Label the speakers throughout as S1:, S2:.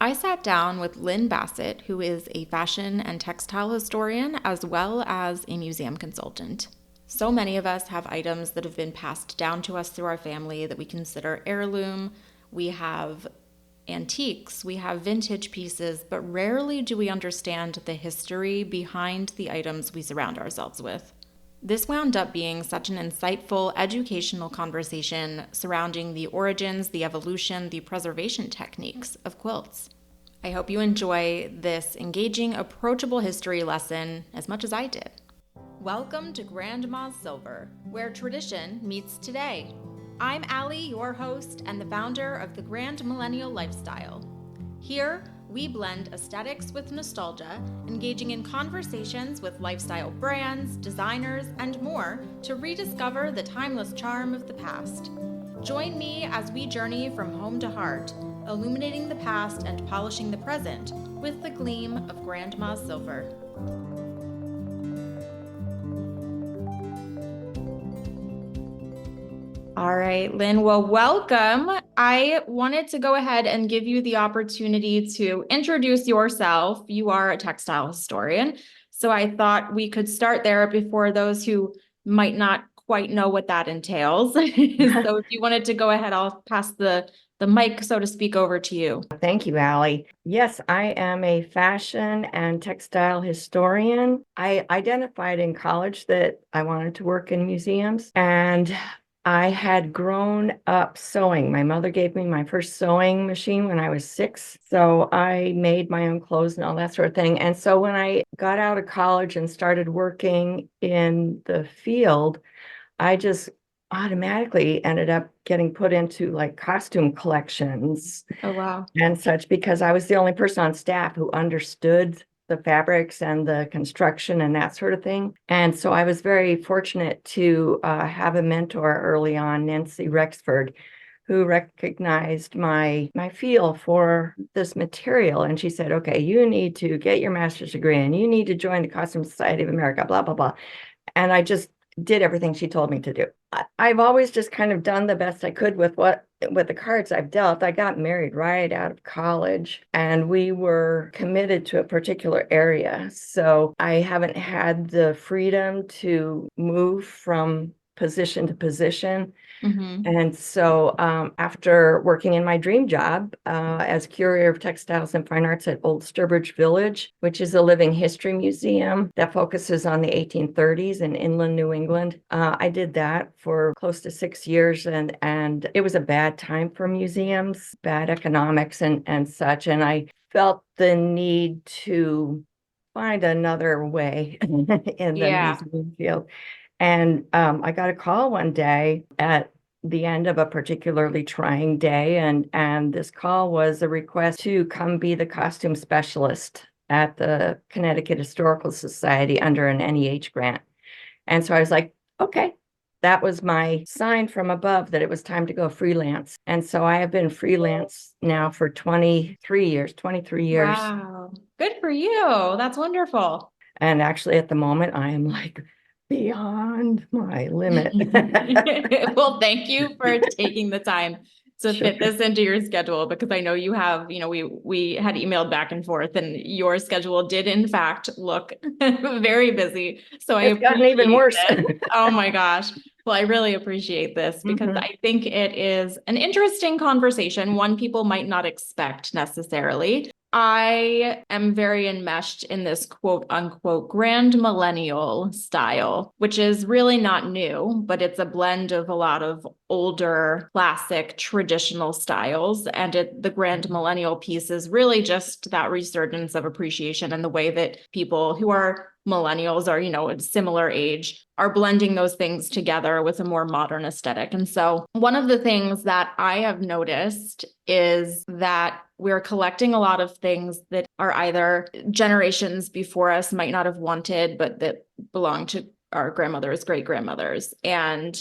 S1: I sat down with Lynne Basset, who is a fashion and textile historian as well as a museum consultant. So many of us have items that have been passed down to us through our family that we consider heirloom. We have antiques, we have vintage pieces, but rarely do we understand the history behind the items we surround ourselves with. This wound up being such an insightful, educational conversation surrounding the origins, the evolution, the preservation techniques of quilts. I hope you enjoy this engaging, approachable history lesson as much as I did. Welcome to Grandma's Silver, where tradition meets today. I'm Allie, your host and the founder of the Grand Millennial Lifestyle. Here, we blend aesthetics with nostalgia, engaging in conversations with lifestyle brands, designers, and more to rediscover the timeless charm of the past. Join me as we journey from home to heart, illuminating the past and polishing the present with the gleam of Grandma's silver. All right, Lynne, well, welcome. I wanted to go ahead and give you the opportunity to introduce yourself. You are a textile historian, so I thought we could start there before those who might not quite know what that entails. So if you wanted to go ahead, I'll pass the mic, so to speak, over to you.
S2: Thank you, Allie. Yes, I am a fashion and textile historian. I identified in college that I wanted to work in museums, and I had grown up sewing. My mother gave me my first sewing machine when I was 6. So I made my own clothes and all that sort of thing. And so when I got out of college and started working in the field, I just automatically ended up getting put into like costume collections.
S1: Oh, wow.
S2: And such, because I was the only person on staff who understood the fabrics and the construction and that sort of thing. And so I was very fortunate to have a mentor early on, Nancy Rexford, who recognized my feel for this material. And she said, okay, you need to get your master's degree and you need to join the Costume Society of America, blah, blah, blah. And I just did everything she told me to do. I've always just kind of done the best I could with the cards I've dealt. I got married right out of college and we were committed to a particular area. So I haven't had the freedom to move from position to position.
S1: Mm-hmm.
S2: And so after working in my dream job as curator of textiles and fine arts at Old Sturbridge Village, which is a living history museum that focuses on the 1830s in inland New England, I did that for close to 6 years. And it was a bad time for museums, bad economics and such. And I felt the need to find another way in the museum field. And I got a call one day at the end of a particularly trying day, and this call was a request to come be the costume specialist at the Connecticut Historical Society under an NEH grant. And so I was like, okay, that was my sign from above that it was time to go freelance. And so I have been freelance now for 23 years.
S1: Wow. Good for you. That's wonderful.
S2: And actually at the moment I am like beyond my limit.
S1: Well, thank you for taking the time to fit this into your schedule, because I know you have, we had emailed back and forth and your schedule did in fact look very busy. So
S2: it's gotten even worse.
S1: Oh my gosh. Well, I really appreciate this because I think it is an interesting conversation, one people might not expect necessarily. I am very enmeshed in this quote unquote grand millennial style, which is really not new, but it's a blend of a lot of older, classic, traditional styles. And the grand millennial piece is really just that resurgence of appreciation and the way that people who are millennials are, a similar age, are blending those things together with a more modern aesthetic. And so one of the things that I have noticed is that we're collecting a lot of things that are either generations before us might not have wanted, but that belong to our grandmothers, great grandmothers. And,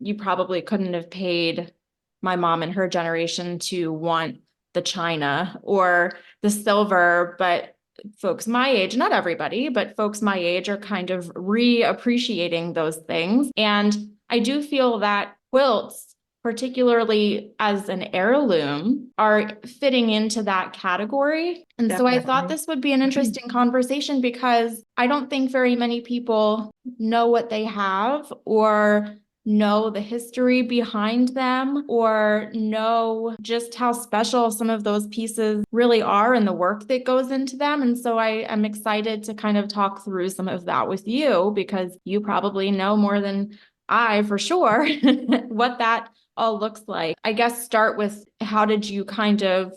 S1: you probably couldn't have paid my mom and her generation to want the china or the silver, but folks my age, not everybody, but folks my age are kind of reappreciating those things. And I do feel that quilts particularly as an heirloom, are fitting into that category. And so I thought
S2: Definitely.
S1: this would be an interesting conversation because I don't think very many people know what they have or know the history behind them or know just how special some of those pieces really are and the work that goes into them. And so I am excited to kind of talk through some of that with you because you probably know more than I for sure what that all looks like. I guess start with how did you kind of,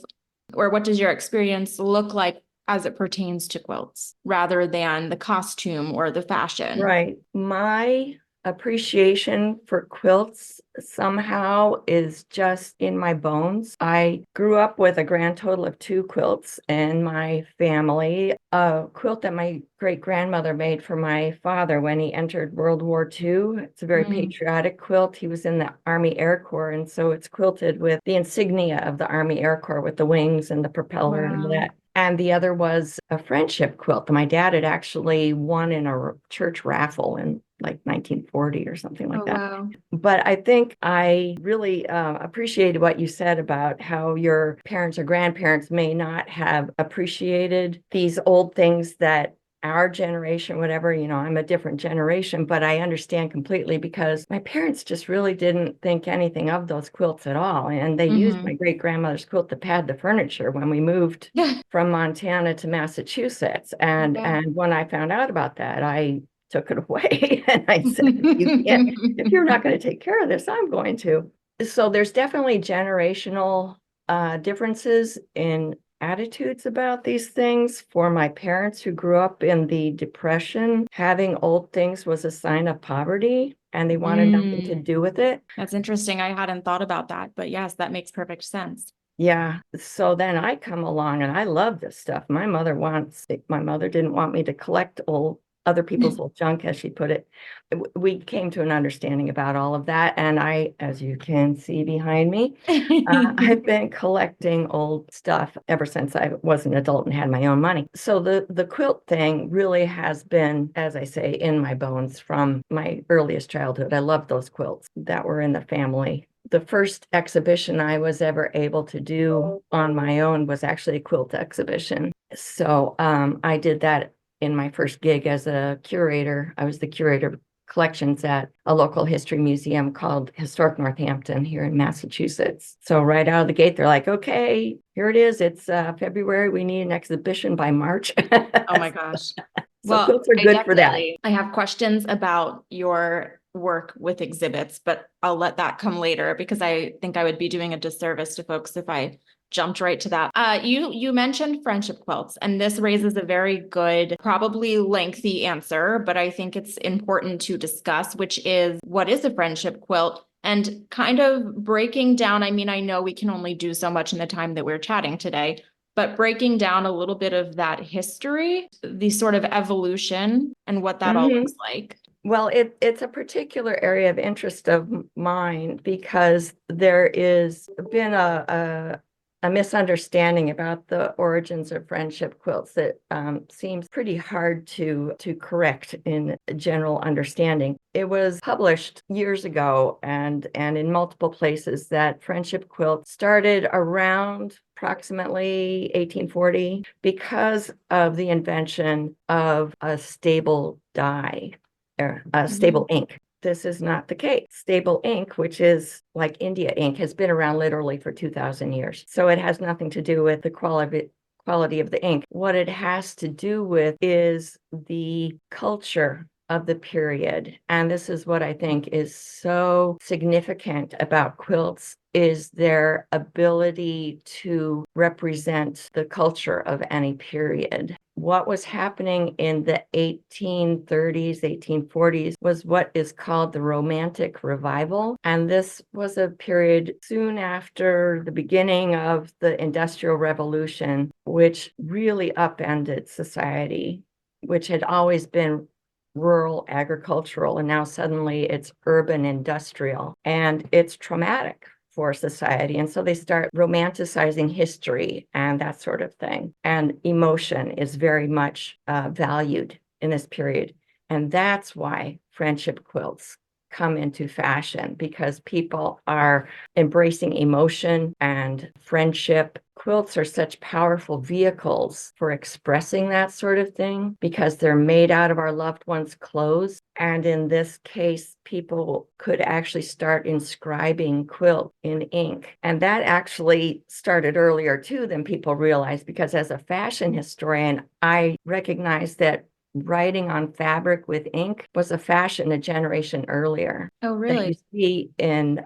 S1: or what does your experience look like as it pertains to quilts rather than the costume or the fashion?
S2: Right. My appreciation for quilts somehow is just in my bones. I grew up with a grand total of 2 quilts in my family. A quilt that my great grandmother made for my father when he entered World War II. It's a very patriotic quilt. He was in the Army Air Corps, and so it's quilted with the insignia of the Army Air Corps with the wings and the propeller and
S1: Wow.
S2: that. And the other was a friendship quilt that my dad had actually won in a church raffle in like 1940 or something like
S1: Oh,
S2: that.
S1: wow.
S2: But I think I really appreciated what you said about how your parents or grandparents may not have appreciated these old things that our generation, whatever, I'm a different generation, but I understand completely because my parents just really didn't think anything of those quilts at all. And they used my great grandmother's quilt to pad the furniture when we moved
S1: Yeah.
S2: from Montana to Massachusetts. And
S1: Yeah.
S2: when I found out about that, I took it away and I said, if you're not going to take care of this, I'm going to. So there's definitely generational differences in attitudes about these things. For my parents who grew up in the Depression, having old things was a sign of poverty and they wanted nothing to do with it.
S1: That's interesting. I hadn't thought about that, but yes, that makes perfect sense.
S2: Yeah. So then I come along and I love this stuff. My mother didn't want me to collect other people's old junk, as she put it. We came to an understanding about all of that. And as you can see behind me, I've been collecting old stuff ever since I was an adult and had my own money. So the quilt thing really has been, as I say, in my bones from my earliest childhood. I love those quilts that were in the family. The first exhibition I was ever able to do on my own was actually a quilt exhibition. So I did that in my first gig as a curator. I was the curator of collections at a local history museum called Historic Northampton here in Massachusetts. So right out of the gate, they're like, okay, here it is. It's February. We need an exhibition by March.
S1: Oh my gosh.
S2: So
S1: Well,
S2: quilts are good for that.
S1: I have questions about your work with exhibits, but I'll let that come later because I think I would be doing a disservice to folks if I jumped right to that. You mentioned friendship quilts, and this raises a very good, probably lengthy answer, but I think it's important to discuss, which is what is a friendship quilt? And kind of breaking down, I mean, I know we can only do so much in the time that we're chatting today, but breaking down a little bit of that history, the sort of evolution and what that all looks like.
S2: Well, it's a particular area of interest of mine because there is been a misunderstanding about the origins of friendship quilts that seems pretty hard to correct in general understanding. It was published years ago and in multiple places that friendship quilts started around approximately 1840 because of the invention of a stable dye, stable ink. This is not the case. Stable ink, which is like India ink, has been around literally for 2,000 years. So it has nothing to do with the quality of the ink. What it has to do with is the culture of the period. And this is what I think is so significant about quilts is their ability to represent the culture of any period. What was happening in the 1830s, 1840s was what is called the Romantic Revival. And this was a period soon after the beginning of the Industrial Revolution, which really upended society, which had always been rural agricultural, and now suddenly it's urban industrial. And it's traumatic for society. And so they start romanticizing history and that sort of thing. And emotion is very much valued in this period. And that's why friendship quilts come into fashion because people are embracing emotion and friendship. Quilts are such powerful vehicles for expressing that sort of thing because they're made out of our loved ones' clothes. And in this case, people could actually start inscribing quilt in ink. And that actually started earlier too than people realize, because as a fashion historian, I recognize that writing on fabric with ink was a fashion a generation earlier.
S1: Oh,
S2: That you
S1: really?
S2: see in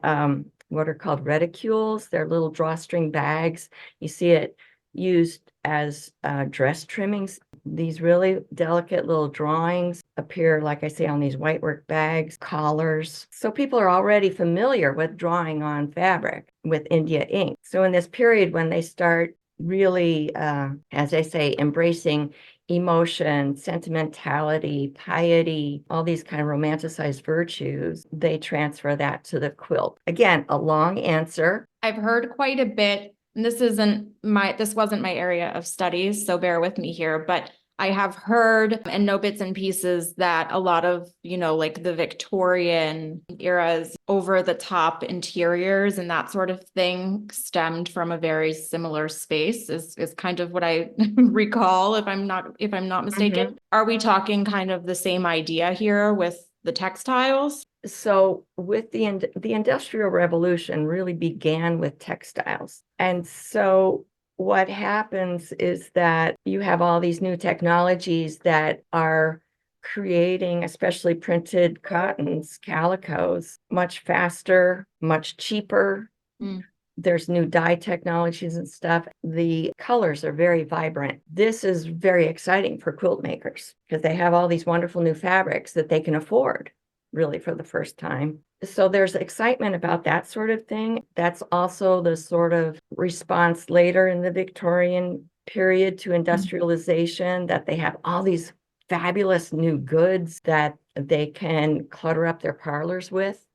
S2: what are called reticules. They're little drawstring bags. You see it used as dress trimmings. These really delicate little drawings appear, like I say, on these whitework bags, collars. So people are already familiar with drawing on fabric with India ink. So in this period when they start really, as I say, embracing emotion, sentimentality, piety, all these kind of romanticized virtues, they transfer that to the quilt. Again, a long answer.
S1: I've heard quite a bit, and this wasn't my area of studies, so bear with me here, but I have heard and know bits and pieces that a lot of, like the Victorian era's over the top interiors and that sort of thing stemmed from a very similar space is kind of what I recall, if I'm not mistaken.
S2: Mhm.
S1: Are we talking kind of the same idea here with the textiles?
S2: So with the Industrial Revolution really began with textiles. And so what happens is that you have all these new technologies that are creating, especially printed cottons, calicos, much faster, much cheaper.
S1: Mm.
S2: There's new dye technologies and stuff. The colors are very vibrant. This is very exciting for quilt makers because they have all these wonderful new fabrics that they can afford, really, for the first time. So there's excitement about that sort of thing. That's also the sort of response later in the Victorian period to industrialization, that they have all these fabulous new goods that they can clutter up their parlors with.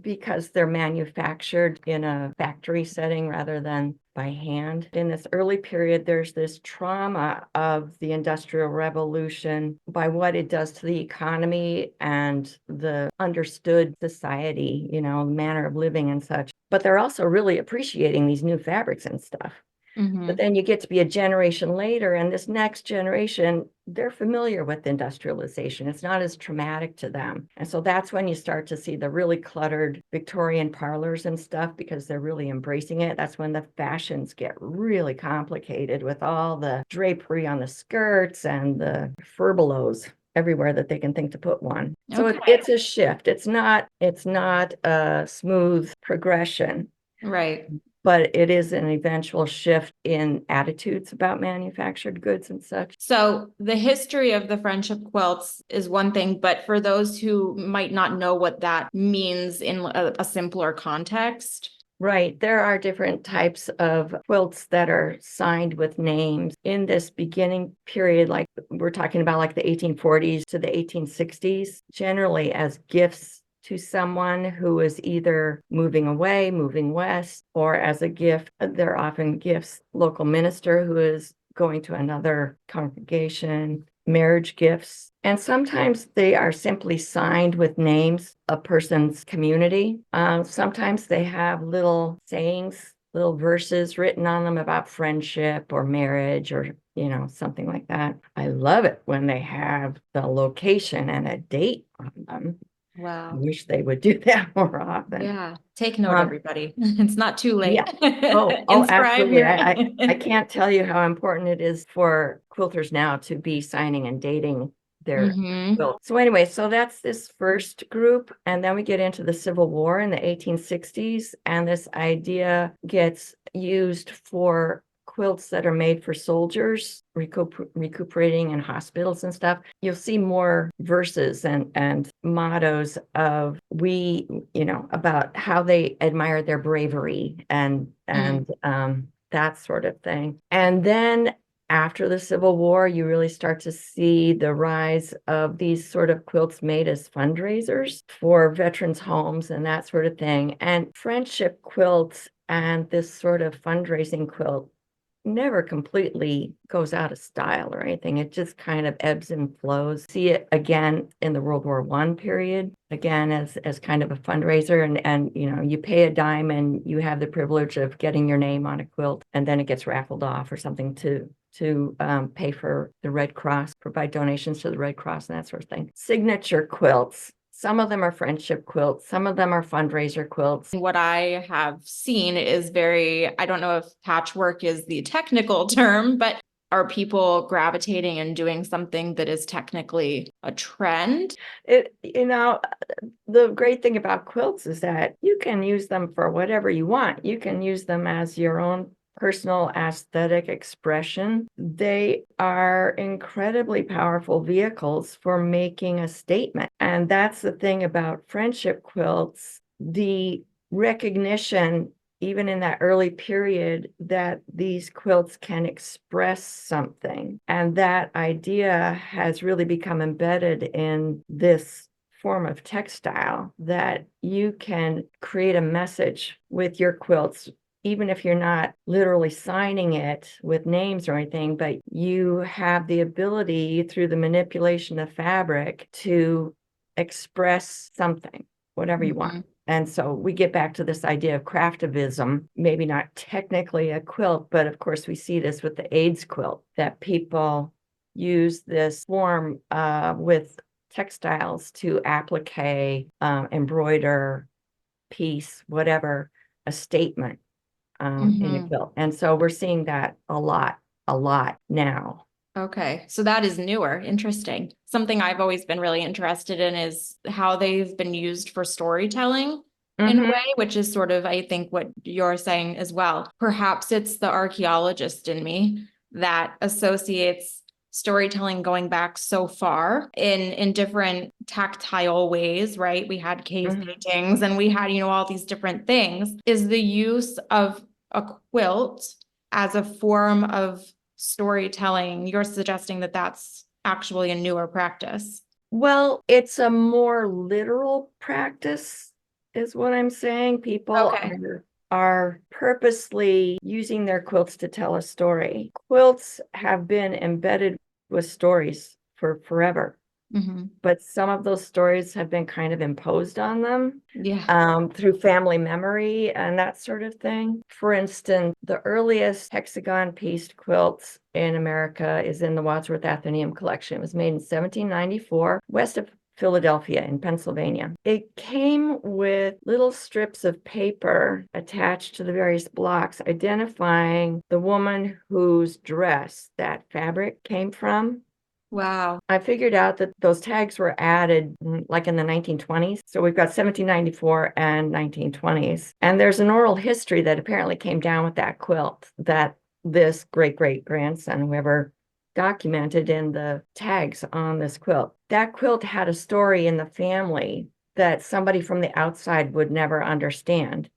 S2: Because they're manufactured in a factory setting rather than by hand. In this early period, there's this trauma of the Industrial Revolution by what it does to the economy and the understood society, manner of living and such. But they're also really appreciating these new fabrics and stuff.
S1: Mm-hmm.
S2: But then you get to be a generation later, and this next generation, they're familiar with industrialization. It's not as traumatic to them. And so that's when you start to see the really cluttered Victorian parlors and stuff, because they're really embracing it. That's when the fashions get really complicated with all the drapery on the skirts and the furbelows everywhere that they can think to put one. So it's a shift. It's not a smooth progression.
S1: Right.
S2: But it is an eventual shift in attitudes about manufactured goods and such.
S1: So the history of the friendship quilts is one thing, but for those who might not know what that means in a simpler context.
S2: Right. There are different types of quilts that are signed with names in this beginning period, like we're talking about, like the 1840s to the 1860s, generally as gifts to someone who is either moving away, moving west, or as a gift. They're often gifts, local minister who is going to another congregation, marriage gifts. And sometimes they are simply signed with names of person's community. Sometimes they have little sayings, little verses written on them about friendship or marriage or something like that. I love it when they have the location and a date on them.
S1: Wow.
S2: I wish they would do that more often.
S1: Yeah. Take note, everybody. It's not too late.
S2: Yeah. Oh,
S1: Inscribe
S2: absolutely.
S1: your...
S2: I can't tell you how important it is for quilters now to be signing and dating their quilt. So anyway, so that's this first group. And then we get into the Civil War in the 1860s. And this idea gets used for quilts that are made for soldiers recuperating in hospitals and stuff. You'll see more verses and mottos of about how they admire their bravery and that sort of thing. And then after the Civil War, you really start to see the rise of these sort of quilts made as fundraisers for veterans' homes and that sort of thing. And friendship quilts and this sort of fundraising quilt never completely goes out of style or anything. It just kind of ebbs and flows. See it again in the World War I period, again as kind of a fundraiser, and you pay a dime and you have the privilege of getting your name on a quilt, and then it gets raffled off or something to pay for the Red Cross, provide donations to the Red Cross and that sort of thing. Signature quilts. Some of them are friendship quilts. Some of them are fundraiser quilts.
S1: What I have seen is I don't know if patchwork is the technical term, but are people gravitating and doing something that is technically a trend?
S2: The great thing about quilts is that you can use them for whatever you want. You can use them as your own personal aesthetic expression. They are incredibly powerful vehicles for making a statement. And that's the thing about friendship quilts, the recognition, even in that early period, that these quilts can express something. And that idea has really become embedded in this form of textile, that you can create a message with your quilts, even if you're not literally signing it with names or anything, but you have the ability through the manipulation of fabric to express something, whatever you want. And so we get back to this idea of craftivism, maybe not technically a quilt, but of course we see this with the AIDS quilt, that people use this form with textiles to applique, embroider, piece, whatever, a statement in a quilt. And so we're seeing that a lot now.
S1: Okay, so that is newer. Interesting. Something I've always been really interested in is how they've been used for storytelling in a way, which is sort of, I think, what you're saying as well. Perhaps it's the archaeologist in me that associates storytelling going back so far in different tactile ways, right? We had cave paintings and we had, all these different things. Is the use of a quilt as a form of storytelling, you're suggesting that that's actually a newer practice?
S2: Well, it's a more literal practice, is what I'm saying. People are purposely using their quilts to tell a story. Quilts have been embedded with stories for forever. But some of those stories have been kind of imposed on them through family memory and that sort of thing. For instance, the earliest hexagon pieced quilts in America is in the Wadsworth Atheneum collection. It was made in 1794, west of Philadelphia in Pennsylvania. It came with little strips of paper attached to the various blocks, identifying the woman whose dress that fabric came from.
S1: Wow.
S2: I figured out that those tags were added like in the 1920s. So we've got 1794 and 1920s. And there's an oral history that apparently came down with that quilt that this great-great-grandson, whoever, documented in the tags on this quilt. That quilt had a story in the family that somebody from the outside would never understand.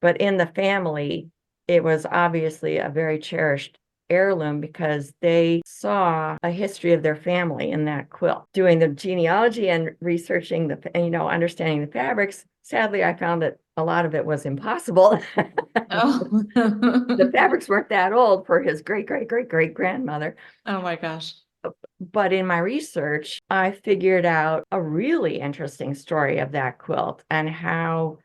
S2: But in the family, it was obviously a very cherished heirloom because they saw a history of their family in that quilt. Doing the genealogy and researching understanding the fabrics, sadly, I found that a lot of it was impossible. The fabrics weren't that old for his great-great-great-great-grandmother.
S1: Oh my gosh.
S2: But in my research, I figured out a really interesting story of that quilt and how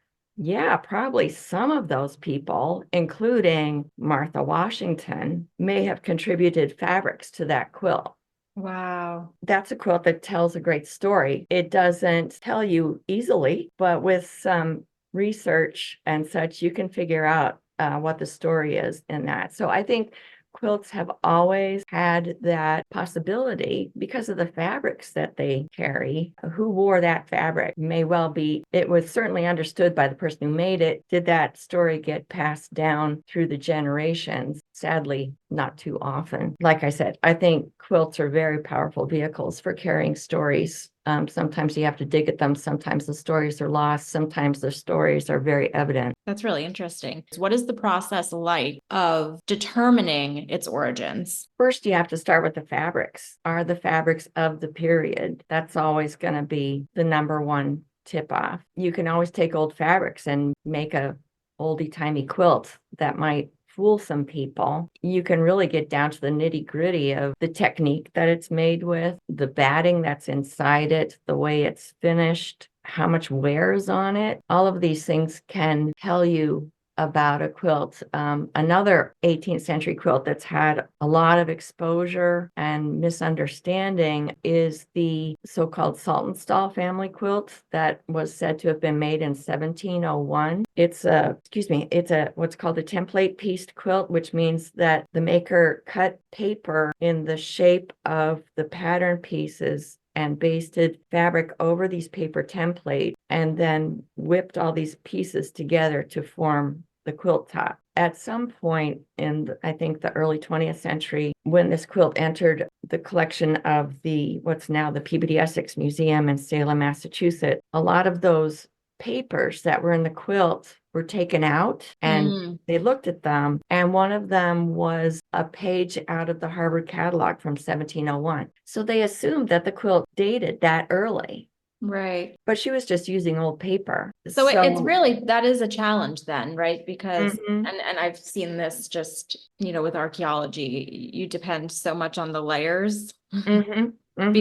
S2: probably some of those people, including Martha Washington, may have contributed fabrics to that quilt.
S1: Wow.
S2: That's a quilt that tells a great story. It doesn't tell you easily, but with some research and such, you can figure out what the story is in that. So I think quilts have always had that possibility because of the fabrics that they carry. Who wore that fabric may well be, it was certainly understood by the person who made it. Did that story get passed down through the generations? Sadly, not too often. Like I said, I think quilts are very powerful vehicles for carrying stories. Sometimes you have to dig at them. Sometimes the stories are lost. Sometimes the stories are very evident.
S1: That's really interesting. What is the process like of determining its origins?
S2: First, you have to start with the fabrics. Are the fabrics of the period? That's always going to be the number one tip off. You can always take old fabrics and make a oldie-timey quilt that might fool some people. You can really get down to the nitty-gritty of the technique that it's made with, the batting that's inside it, the way it's finished, how much wear is on it. All of these things can tell you about a quilt. Another 18th century quilt that's had a lot of exposure and misunderstanding is the so-called Saltonstall family quilt that was said to have been made in 1701. It's what's called a template pieced quilt, which means that the maker cut paper in the shape of the pattern pieces and basted fabric over these paper templates and then whipped all these pieces together to form the quilt top. At some point in, I think, the early 20th century, when this quilt entered the collection of what's now the Peabody Essex Museum in Salem, Massachusetts, a lot of those papers that were in the quilt were taken out and they looked at them, and one of them was a page out of the Harvard catalog from 1701. So they assumed that the quilt dated that early.
S1: Right.
S2: But she was just using old paper.
S1: So it's really, that is a challenge then, right? Because,
S2: Mhm.
S1: and I've seen this just, with archaeology, you depend so much on the layers.
S2: Mhm. Mhm.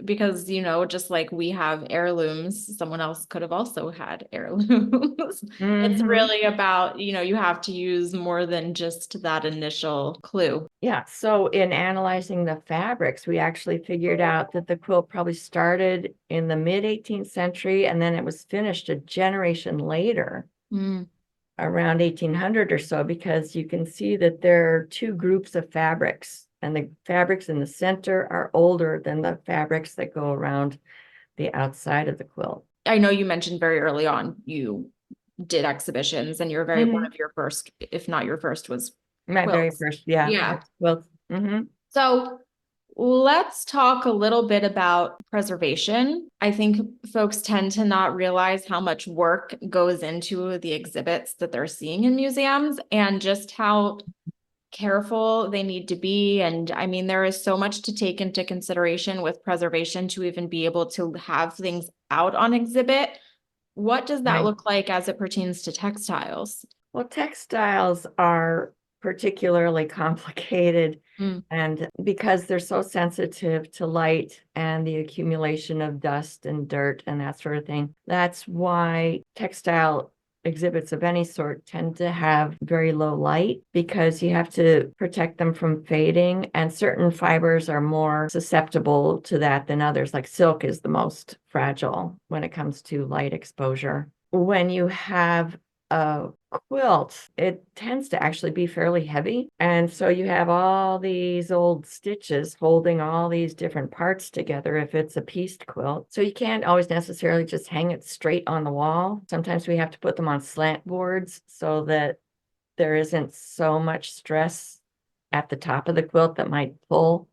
S1: Because just like we have heirlooms, someone else could have also had heirlooms. It's
S2: Mhm.
S1: really about, you have to use more than just that initial clue.
S2: Yeah. So in analyzing the fabrics, we actually figured out that the quilt probably started in the mid 18th century and then it was finished a generation later, around 1800 or so, because you can see that there are two groups of fabrics, and the fabrics in the center are older than the fabrics that go around the outside of the quilt.
S1: I know you mentioned very early on you did exhibitions, and you're one of your first, if not your first, was
S2: My very
S1: quilts.
S2: first, yeah.
S1: Yeah.
S2: Quilts.
S1: So let's talk a little bit about preservation. I think folks tend to not realize how much work goes into the exhibits that they're seeing in museums and just how careful they need to be. And I mean, there is so much to take into consideration with preservation to even be able to have things out on exhibit. What does that
S2: Right.
S1: look like as it pertains to textiles?
S2: Well, textiles are particularly complicated, and because they're so sensitive to light and the accumulation of dust and dirt and that sort of thing, that's why textile exhibits of any sort tend to have very low light, because you have to protect them from fading, and certain fibers are more susceptible to that than others. Like silk is the most fragile when it comes to light exposure. When you have a quilt, it tends to actually be fairly heavy. And so you have all these old stitches holding all these different parts together if it's a pieced quilt. So you can't always necessarily just hang it straight on the wall. Sometimes we have to put them on slant boards so that there isn't so much stress at the top of the quilt that might pull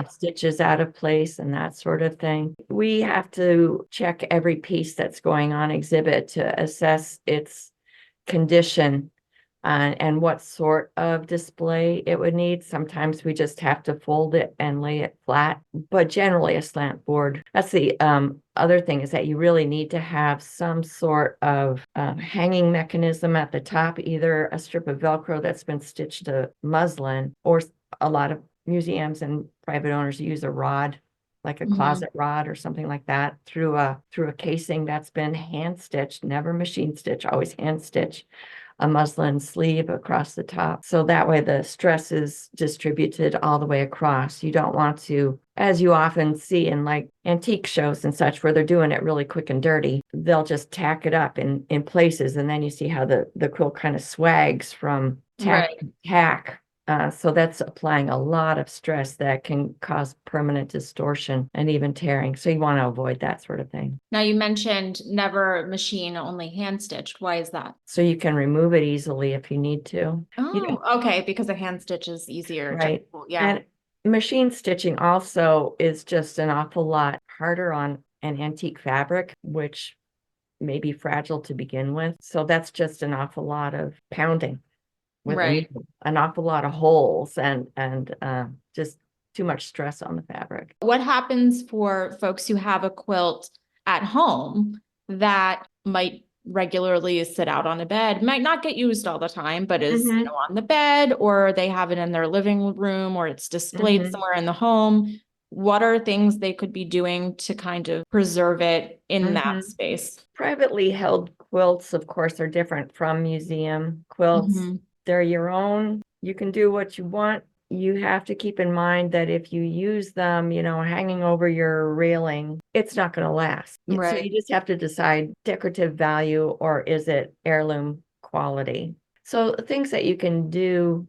S2: stitches out of place and that sort of thing. We have to check every piece that's going on exhibit to assess its condition and what sort of display it would need. Sometimes we just have to fold it and lay it flat, but generally a slant board. That's the other thing, is that you really need to have some sort of hanging mechanism at the top, either a strip of Velcro that's been stitched to muslin, or a lot of museums and private owners use a rod, like a closet rod or something like that, through a casing that's been hand stitched, never machine stitch, always hand stitch a muslin sleeve across the top. So that way the stress is distributed all the way across. You don't want to, as you often see in like antique shows and such, where they're doing it really quick and dirty, they'll just tack it up in places. And then you see how the quilt kind of swags from tack to tack. So that's applying a lot of stress that can cause permanent distortion and even tearing. So you want to avoid that sort of thing.
S1: Now you mentioned never machine, only hand stitched. Why is that?
S2: So you can remove it easily if you need to.
S1: Okay, because a hand stitch is easier.
S2: Right.
S1: Yeah.
S2: And machine stitching also is just an awful lot harder on an antique fabric, which may be fragile to begin with. So that's just an awful lot of pounding with a needle, an awful lot of holes and just too much stress on the fabric.
S1: What happens for folks who have a quilt at home that might regularly sit out on a bed, might not get used all the time, but is,
S2: Mm-hmm.
S1: on the bed, or they have it in their living room, or it's displayed
S2: Mm-hmm.
S1: somewhere in the home. What are things they could be doing to kind of preserve it in
S2: Mm-hmm.
S1: that space?
S2: Privately held quilts, of course, are different from museum quilts.
S1: Mm-hmm.
S2: They're your own. You can do what you want. You have to keep in mind that if you use them, hanging over your railing, it's not going to last. So
S1: Right.
S2: you just have to decide decorative value or is it heirloom quality. So things that you can do,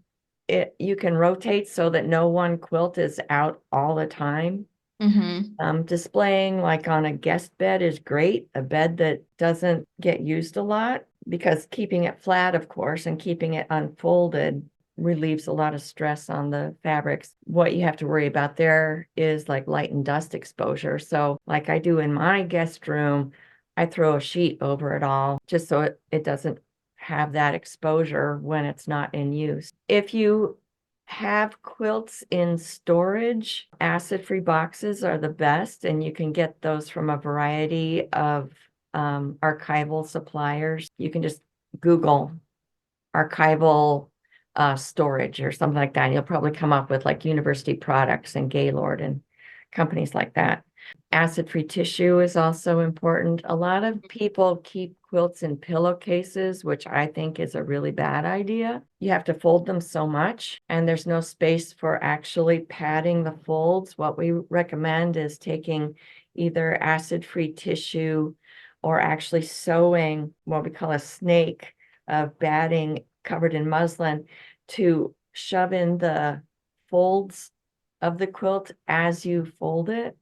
S2: you can rotate so that no one quilt is out all the time.
S1: Mm-hmm.
S2: Displaying like on a guest bed is great, a bed that doesn't get used a lot, because keeping it flat, of course, and keeping it unfolded relieves a lot of stress on the fabrics. What you have to worry about there is like light and dust exposure. So like I do in my guest room, I throw a sheet over it all just so it doesn't have that exposure when it's not in use. If you have quilts in storage, acid-free boxes are the best, and you can get those from a variety of archival suppliers. You can just Google archival storage or something like that, and you'll probably come up with like University Products and Gaylord and companies like that. Acid-free tissue is also important. A lot of people keep quilts in pillowcases, which I think is a really bad idea. You have to fold them so much, and there's no space for actually padding the folds. What we recommend is taking either acid-free tissue or actually sewing what we call a snake of batting covered in muslin to shove in the folds of the quilt as you fold it.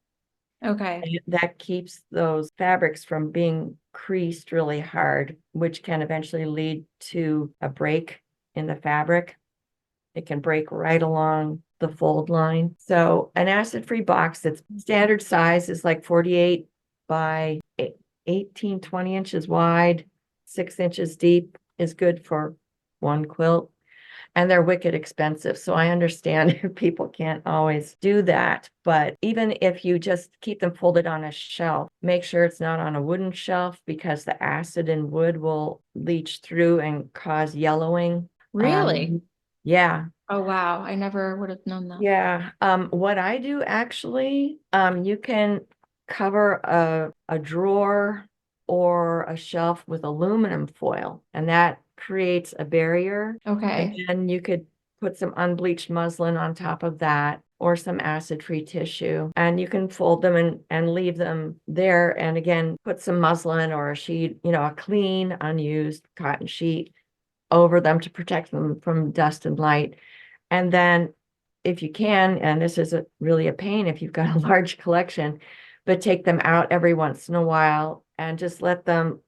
S1: Okay.
S2: That keeps those fabrics from being creased really hard, which can eventually lead to a break in the fabric. It can break right along the fold line. So an acid-free box that's standard size is like 48 by 18, 20 inches wide, 6 inches deep is good for one quilt. And they're wicked expensive. So I understand if people can't always do that. But even if you just keep them folded on a shelf, make sure it's not on a wooden shelf because the acid in wood will leach through and cause yellowing.
S1: Really?
S2: Yeah.
S1: Oh, wow. I never would have known that.
S2: Yeah. What I do actually, you can cover a drawer or a shelf with aluminum foil, and that creates a barrier. And
S1: Okay.
S2: then you could put some unbleached muslin on top of that or some acid-free tissue, and you can fold them and leave them there. And again, put some muslin or a sheet, a clean, unused cotton sheet over them to protect them from dust and light. And then if you can, and this is really a pain if you've got a large collection, but take them out every once in a while and just let them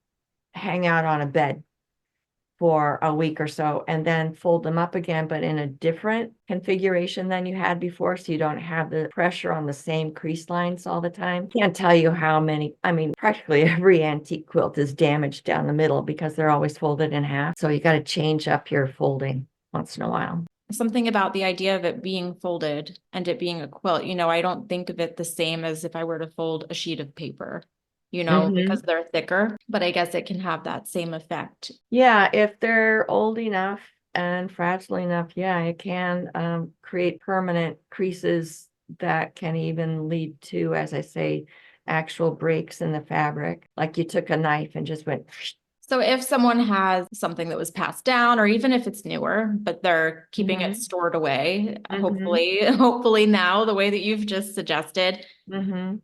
S2: hang out on a bed for a week or so and then fold them up again, but in a different configuration than you had before. So you don't have the pressure on the same crease lines all the time. Can't tell you how many, practically every antique quilt is damaged down the middle because they're always folded in half. So you got to change up your folding once in a while.
S1: Something about the idea of it being folded and it being a quilt, I don't think of it the same as if I were to fold a sheet of paper, because they're thicker, but I guess it can have that same effect.
S2: Yeah, if they're old enough and fragile enough, yeah, it can create permanent creases that can even lead to, as I say, actual breaks in the fabric. Like you took a knife and just went.
S1: So if someone has something that was passed down, or even if it's newer, but they're keeping it stored away, hopefully now, the way that you've just suggested,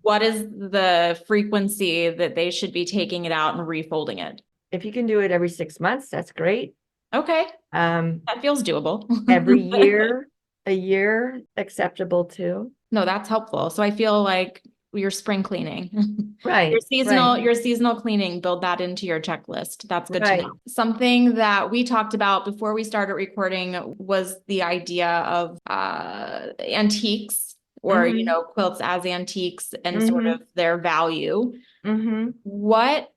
S1: what is the frequency that they should be taking it out and refolding it?
S2: If you can do it every 6 months, that's great.
S1: Okay,
S2: Um,
S1: that feels doable.
S2: every year, a year, acceptable too.
S1: No, that's helpful. So I feel like your spring cleaning,
S2: Right,
S1: your seasonal cleaning, build that into your checklist. That's good to
S2: right.
S1: know. Something that we talked about before we started recording was the idea of antiques or, quilts as antiques and sort of their value. What,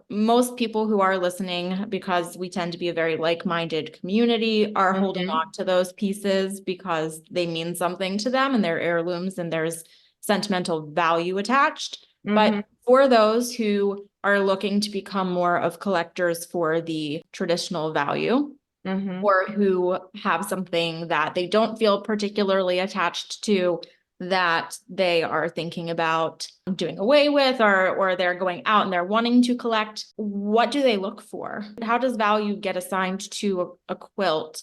S1: most people who are listening, because we tend to be a very like-minded community, are holding on to those pieces because they mean something to them and they're heirlooms and there's sentimental value attached. But for those who are looking to become more of collectors for the traditional value,
S2: Mm-hmm.
S1: or who have something that they don't feel particularly attached to, that they are thinking about doing away with, or they're going out and they're wanting to collect. What do they look for? How does value get assigned to a quilt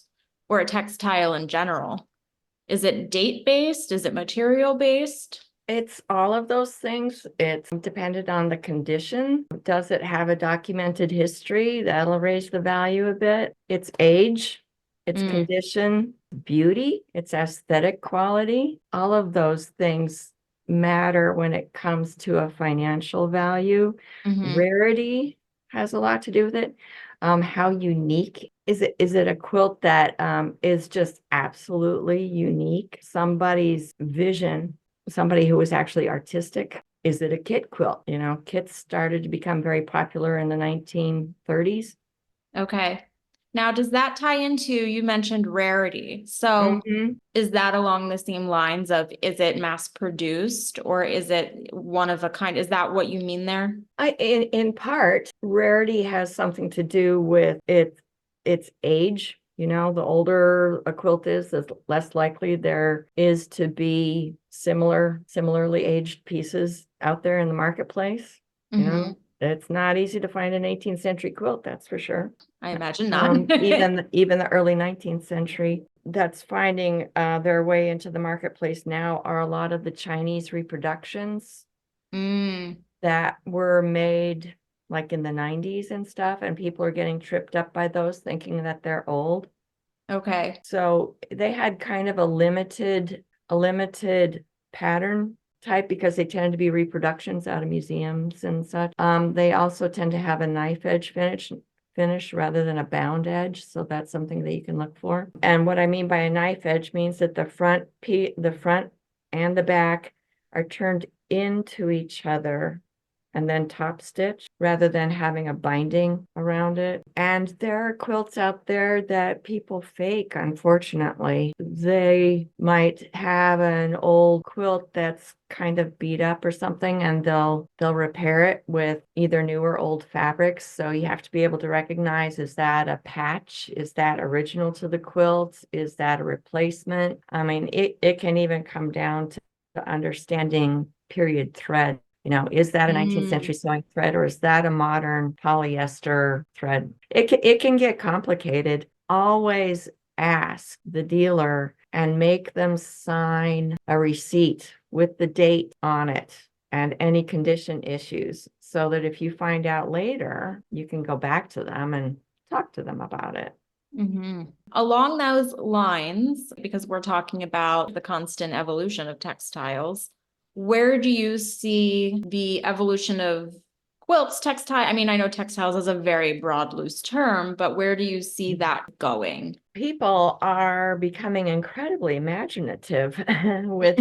S1: or a textile in general? Is it date based? Is it material based?
S2: It's all of those things. It's dependent on the condition. Does it have a documented history? That'll raise the value a bit. Its age, its condition, beauty, its aesthetic quality. All of those things matter when it comes to a financial value. Rarity has a lot to do with it. How unique is it? Is it a quilt that is just absolutely unique? Somebody's vision, somebody who was actually artistic. Is it a kit quilt? You know, kits started to become very popular in the 1930s.
S1: Okay. Now, does that tie into, you mentioned rarity. So is that along the same lines of, is it mass produced or is it one of a kind? Is that what you mean there?
S2: In part, rarity has something to do with its age. You know, the older a quilt is, the less likely there is to be similarly aged pieces out there in the marketplace. You know, it's not easy to find an 18th century quilt, that's for sure.
S1: I imagine not.
S2: Even the early 19th century that's finding their way into the marketplace now are a lot of the Chinese reproductions that were made like in the 90s and stuff, and people are getting tripped up by those thinking that they're old.
S1: Okay.
S2: So they had kind of a limited pattern type because they tend to be reproductions out of museums and such. They also tend to have a knife edge finish rather than a bound edge. So that's something that you can look for. And what I mean by a knife edge means that the front and the back are turned into each other and then top stitch rather than having a binding around it. And there are quilts out there that people fake, unfortunately. They might have an old quilt that's kind of beat up or something, and they'll repair it with either new or old fabrics. So you have to be able to recognize, is that a patch? Is that original to the quilt? Is that a replacement? I mean, it can even come down to understanding period thread. You know, is that a 19th century sewing thread or is that a modern polyester thread? It can get complicated. Always ask the dealer and make them sign a receipt with the date on it and any condition issues so that if you find out later, you can go back to them and talk to them about it.
S1: Along those lines, because we're talking about the constant evolution of textiles, where do you see the evolution of quilts, textile? I mean, I know textiles is a very broad, loose term, but where do you see that going?
S2: People are becoming incredibly imaginative with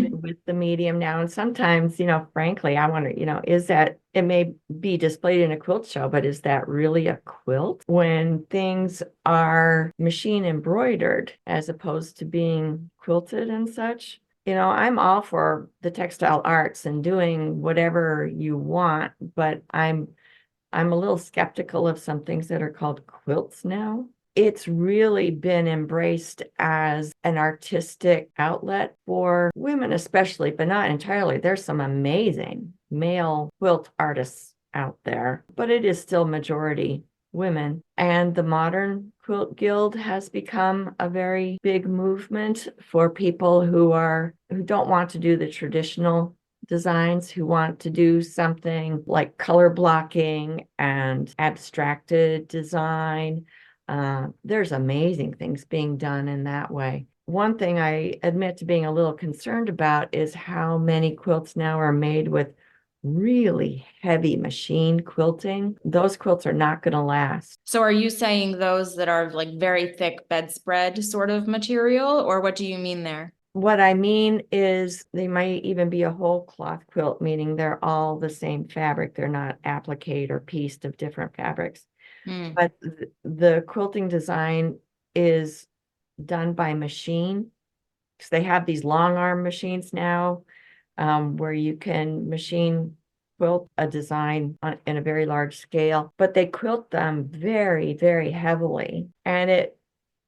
S2: the medium now. And sometimes, you know, frankly, I wonder, you know, is that it may be displayed in a quilt show, but is that really a quilt when things are machine embroidered as opposed to being quilted and such? You know, I'm all for the textile arts and doing whatever you want, but I'm a little skeptical of some things that are called quilts now. It's really been embraced as an artistic outlet for women, especially, but not entirely. There's some amazing male quilt artists out there, but it is still majority women. And the modern quilt guild has become a very big movement for people who don't want to do the traditional designs, who want to do something like color blocking and abstracted design. There's amazing things being done in that way. One thing I admit to being a little concerned about is how many quilts now are made with really heavy machine quilting. Those quilts are not going to last.
S1: So are you saying those that are like very thick bedspread sort of material, or what do you mean there?
S2: What I mean is they might even be a whole cloth quilt, meaning they're all the same fabric. They're not applique or pieced of different fabrics. But the quilting design is done by machine. So they have these long arm machines now where you can machine quilt a design in a very large scale, but they quilt them very, very heavily. And it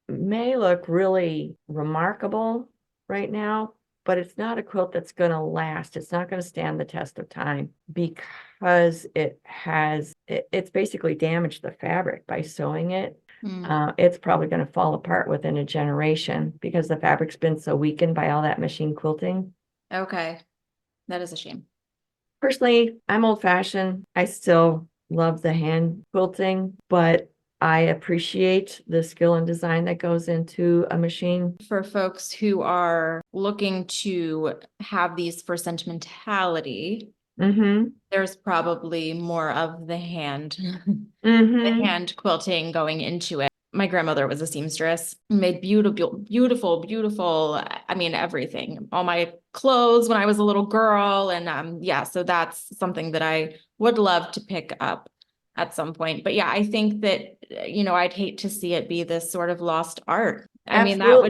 S2: may look really remarkable right now, but it's not a quilt that's going to last. It's not going to stand the test of time because it's basically damaged the fabric by sewing it. It's probably going to fall apart within a generation because the fabric's been so weakened by all that machine quilting.
S1: Okay. That is a shame.
S2: Personally, I'm old-fashioned. I still love the hand quilting, but I appreciate the skill and design that goes into a machine.
S1: For folks who are looking to have these for sentimentality, there's probably more of the hand quilting going into it. My grandmother was a seamstress, made beautiful, beautiful, beautiful, I mean, everything, all my clothes when I was a little girl. And yeah, so that's something that I would love to pick up at some point. But yeah, I think that, I'd hate to see it be this sort of lost art. I mean, that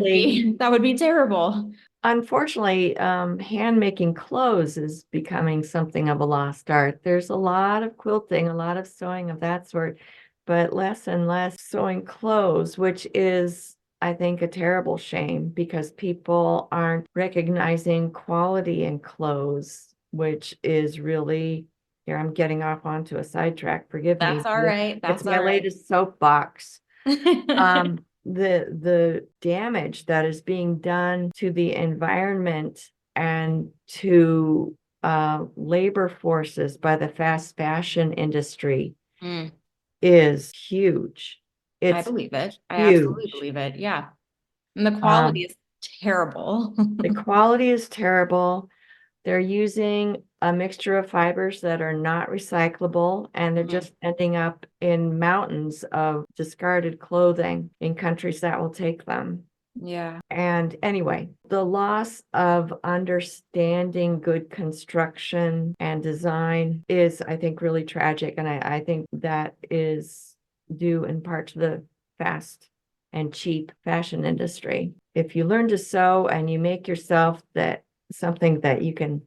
S1: would be terrible.
S2: Unfortunately, hand making clothes is becoming something of a lost art. There's a lot of quilting, a lot of sewing of that sort, but less and less sewing clothes, which is, I think, a terrible shame because people aren't recognizing quality in clothes, which is really, here I'm getting off onto a sidetrack, forgive me.
S1: That's all right.
S2: It's my latest soapbox. The damage that is being done to the environment and to labor forces by the fast fashion industry is huge.
S1: I believe it. I absolutely believe it. Yeah. And the quality is terrible.
S2: The quality is terrible. They're using a mixture of fibers that are not recyclable, and they're just ending up in mountains of discarded clothing in countries that will take them.
S1: Yeah.
S2: And anyway, the loss of understanding good construction and design is, I think, really tragic. And I think that is due in part to the fast and cheap fashion industry. If you learn to sew and you make yourself something that you can,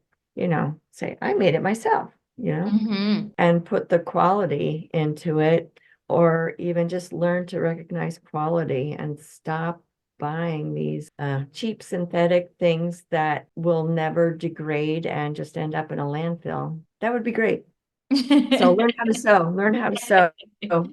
S2: say, I made it myself, and put the quality into it, or even just learn to recognize quality and stop buying these cheap synthetic things that will never degrade and just end up in a landfill. That would be great. So learn how to sew.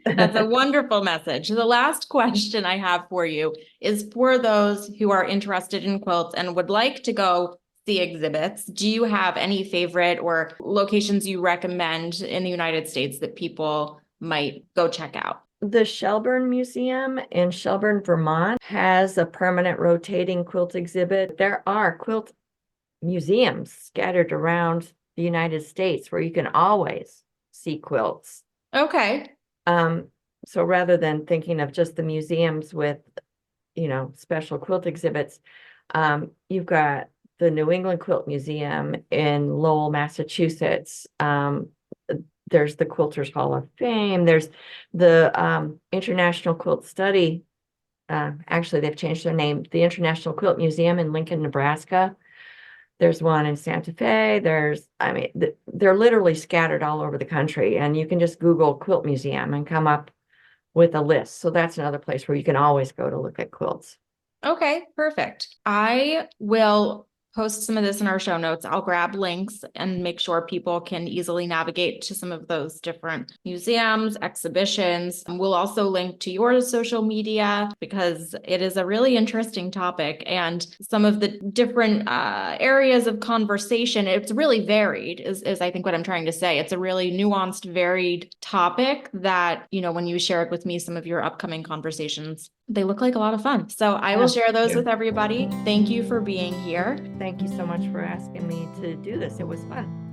S1: That's a wonderful message. The last question I have for you is for those who are interested in quilts and would like to go see exhibits. Do you have any favorite or locations you recommend in the United States that people might go check out?
S2: The Shelburne Museum in Shelburne, Vermont has a permanent rotating quilt exhibit. There are quilt museums scattered around the United States where you can always see quilts.
S1: Okay.
S2: So rather than thinking of just the museums with, special quilt exhibits, you've got the New England Quilt Museum in Lowell, Massachusetts. There's the Quilters Hall of Fame. There's the International Quilt Study. Actually, they've changed their name. The International Quilt Museum in Lincoln, Nebraska. There's one in Santa Fe. They're literally scattered all over the country. And you can just Google Quilt Museum and come up with a list. So that's another place where you can always go to look at quilts.
S1: Okay, perfect. I will post some of this in our show notes. I'll grab links and make sure people can easily navigate to some of those different museums, exhibitions. We'll also link to your social media because it is a really interesting topic, and some of the different areas of conversation, it's really varied is I think what I'm trying to say. It's a really nuanced, varied topic that, when you shared with me some of your upcoming conversations, they look like a lot of fun. So I will share those with everybody. Thank you for being here.
S2: Thank you so much for asking me to do this. It was fun.